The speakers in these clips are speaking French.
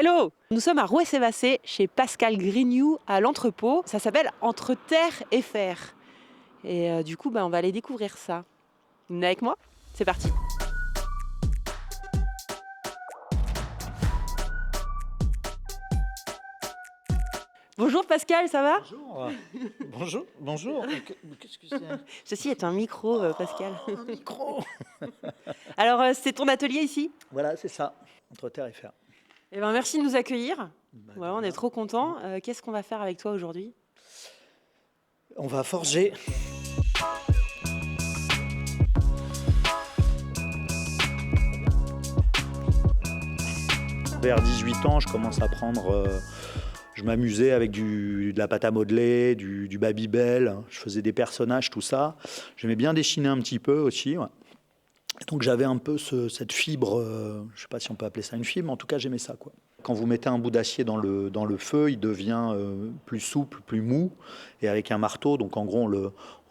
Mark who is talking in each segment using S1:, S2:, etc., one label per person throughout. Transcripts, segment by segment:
S1: Hello! Nous sommes à Rouessé-Bassé, chez Pascal Grignoux, à l'entrepôt. Ça s'appelle Entre terre et fer. Et du coup, on va aller découvrir ça. Vous venez avec moi? C'est parti! Bonjour Pascal, ça va?
S2: Bonjour. Bonjour. Qu'est-ce que c'est?
S1: Ceci est un micro, Pascal.
S2: Un micro.
S1: Alors, c'est ton atelier ici?
S2: Voilà, c'est ça. Entre terre et fer.
S1: Eh ben, merci de nous accueillir.
S2: De
S1: Ouais, on est
S2: rien.
S1: trop contents. Qu'est-ce qu'on va faire avec toi aujourd'hui?
S2: On va forger. Vers 18 ans, je commence à prendre. Je m'amusais avec de la pâte à modeler, du Babybel. Je faisais des personnages, tout ça. J'aimais bien dessiner un petit peu aussi. Ouais. Donc j'avais un peu cette fibre, je ne sais pas si on peut appeler ça une fibre, mais en tout cas j'aimais ça, quoi. Quand vous mettez un bout d'acier dans le feu, il devient plus souple, plus mou, et avec un marteau, donc en gros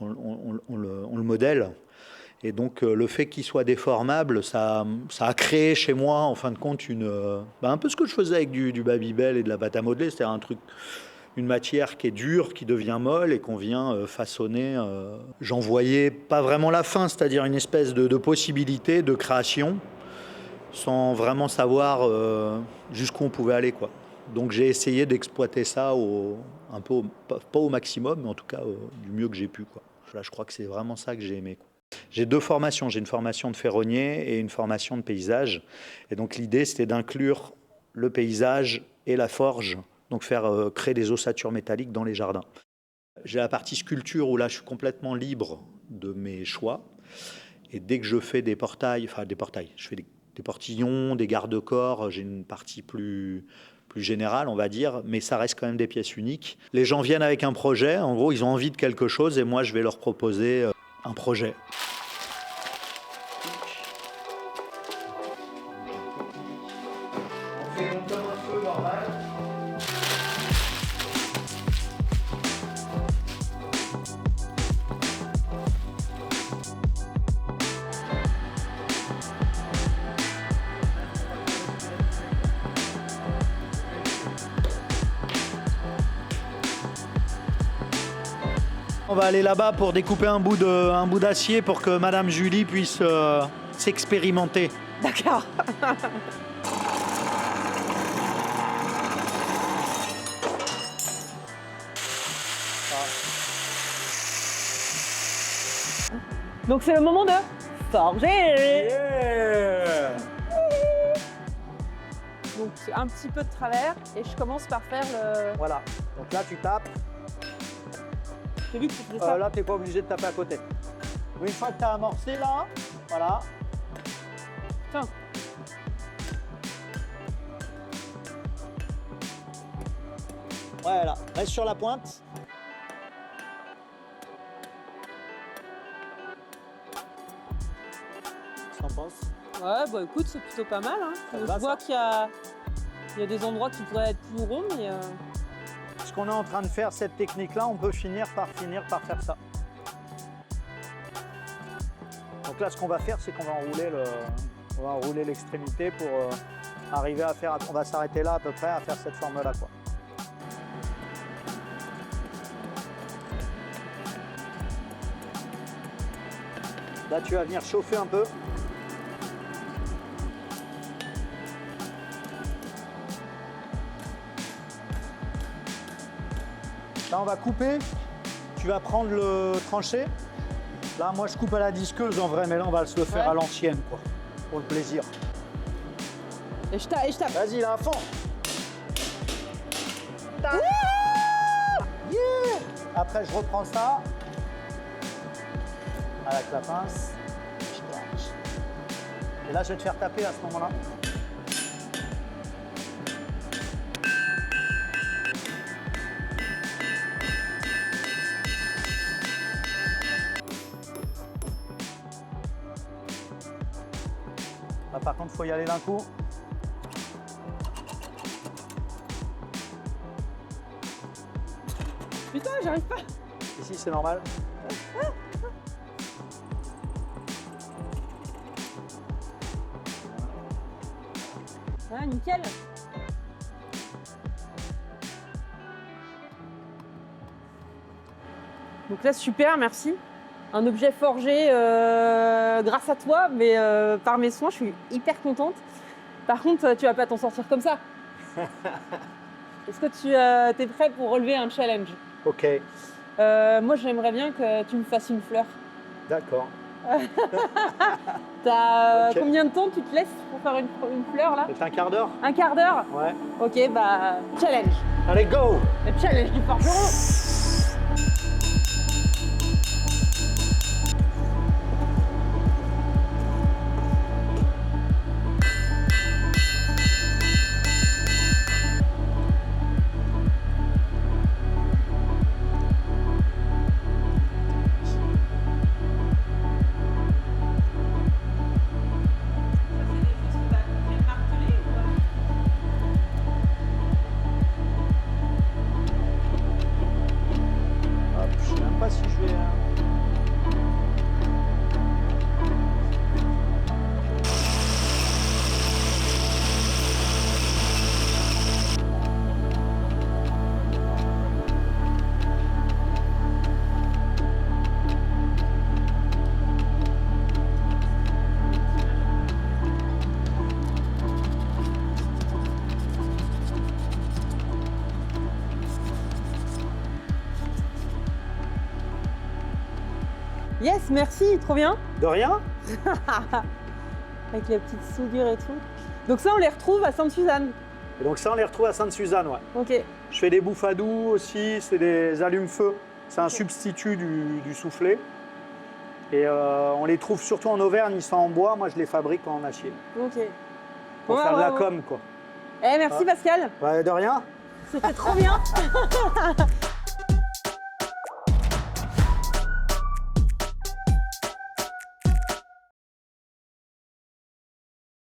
S2: on le modèle. Et donc le fait qu'il soit déformable, ça a créé chez moi, en fin de compte, un peu ce que je faisais avec du Babybel et de la pâte à modeler, c'est-à-dire une matière qui est dure, qui devient molle et qu'on vient façonner. J'en voyais pas vraiment la fin, c'est-à-dire une espèce de possibilité de création sans vraiment savoir jusqu'où on pouvait aller, quoi. Donc j'ai essayé d'exploiter ça pas au maximum, mais en tout cas du mieux que j'ai pu, quoi. Là, je crois que c'est vraiment ça que j'ai aimé, quoi. J'ai deux formations. J'ai une formation de ferronnier et une formation de paysage. Et donc l'idée, c'était d'inclure le paysage et la forge, donc créer des ossatures métalliques dans les jardins. J'ai la partie sculpture où là, je suis complètement libre de mes choix. Et dès que je fais des portails, je fais des portillons, des garde-corps, j'ai une partie plus générale, on va dire, mais ça reste quand même des pièces uniques. Les gens viennent avec un projet, en gros, ils ont envie de quelque chose et moi, je vais leur proposer un projet. On fait comme un feu normal. On va aller là-bas pour découper un bout d'acier pour que Madame Julie puisse s'expérimenter.
S1: D'accord. Donc c'est le moment de forger.
S2: Yeah.
S1: Donc un petit peu de travers et je commence par faire le...
S2: Voilà, donc là tu tapes.
S1: J'ai vu que tu faisais ça.
S2: Là, tu n'es pas obligé de taper à côté. Une fois que tu as amorcé, là, voilà.
S1: Tiens.
S2: Voilà, reste sur la pointe. Qu'est-ce que t'en penses?
S1: Ouais, bah écoute, c'est plutôt pas mal. Hein.
S2: Ça
S1: Je
S2: va,
S1: vois
S2: ça.
S1: qu'il y a des endroits qui pourraient être plus ronds, mais...
S2: Ce qu'on est en train de faire, cette technique-là, on peut finir par faire ça. Donc là, ce qu'on va faire, c'est qu'on va enrouler l'extrémité pour arriver à faire... On va s'arrêter là à peu près à faire cette forme-là, quoi. Là, tu vas venir chauffer un peu. Là, on va couper. Tu vas prendre le tranché. Là, moi, je coupe à la disqueuse en vrai, mais là, on va se le faire à l'ancienne, quoi, pour le plaisir.
S1: Et je tape.
S2: Vas-y, là, à fond. Yeah. Après, je reprends ça avec la pince. Et là, je vais te faire taper à ce moment-là. Là, par contre, il faut y aller d'un coup.
S1: Putain, j'arrive pas.
S2: Ici, c'est normal.
S1: Ah, nickel. Donc là, super, merci. Un objet forgé grâce à toi, mais par mes soins, je suis hyper contente. Par contre, tu vas pas t'en sortir comme ça. Est-ce que tu es prêt pour relever un challenge?
S2: Ok,
S1: Moi, j'aimerais bien que tu me fasses une fleur.
S2: d'accord.
S1: T'as
S2: Ok.
S1: combien de temps tu te laisses pour faire une fleur là?
S2: C'est un quart d'heure?
S1: Un quart d'heure?
S2: Ouais.
S1: Ok, bah challenge.
S2: Allez, go!
S1: Le challenge du forgeron.
S2: Je sais même pas si je vais.
S1: Yes, merci, trop bien.
S2: De rien?
S1: Avec les petites soudures et tout. Donc ça, on les retrouve à Sainte-Suzanne.
S2: Et donc ça, on les retrouve à Sainte-Suzanne, ouais.
S1: Ok.
S2: Je fais des bouffadous aussi, c'est des allumes-feu. C'est un substitut du soufflet. Et on les trouve surtout en Auvergne, ils sont en bois. Moi, je les fabrique en acier.
S1: Ok.
S2: Pour
S1: Ouais,
S2: faire de la
S1: ouais.
S2: com, quoi.
S1: Eh, merci Pascal.
S2: Ouais, de rien.
S1: C'était trop bien.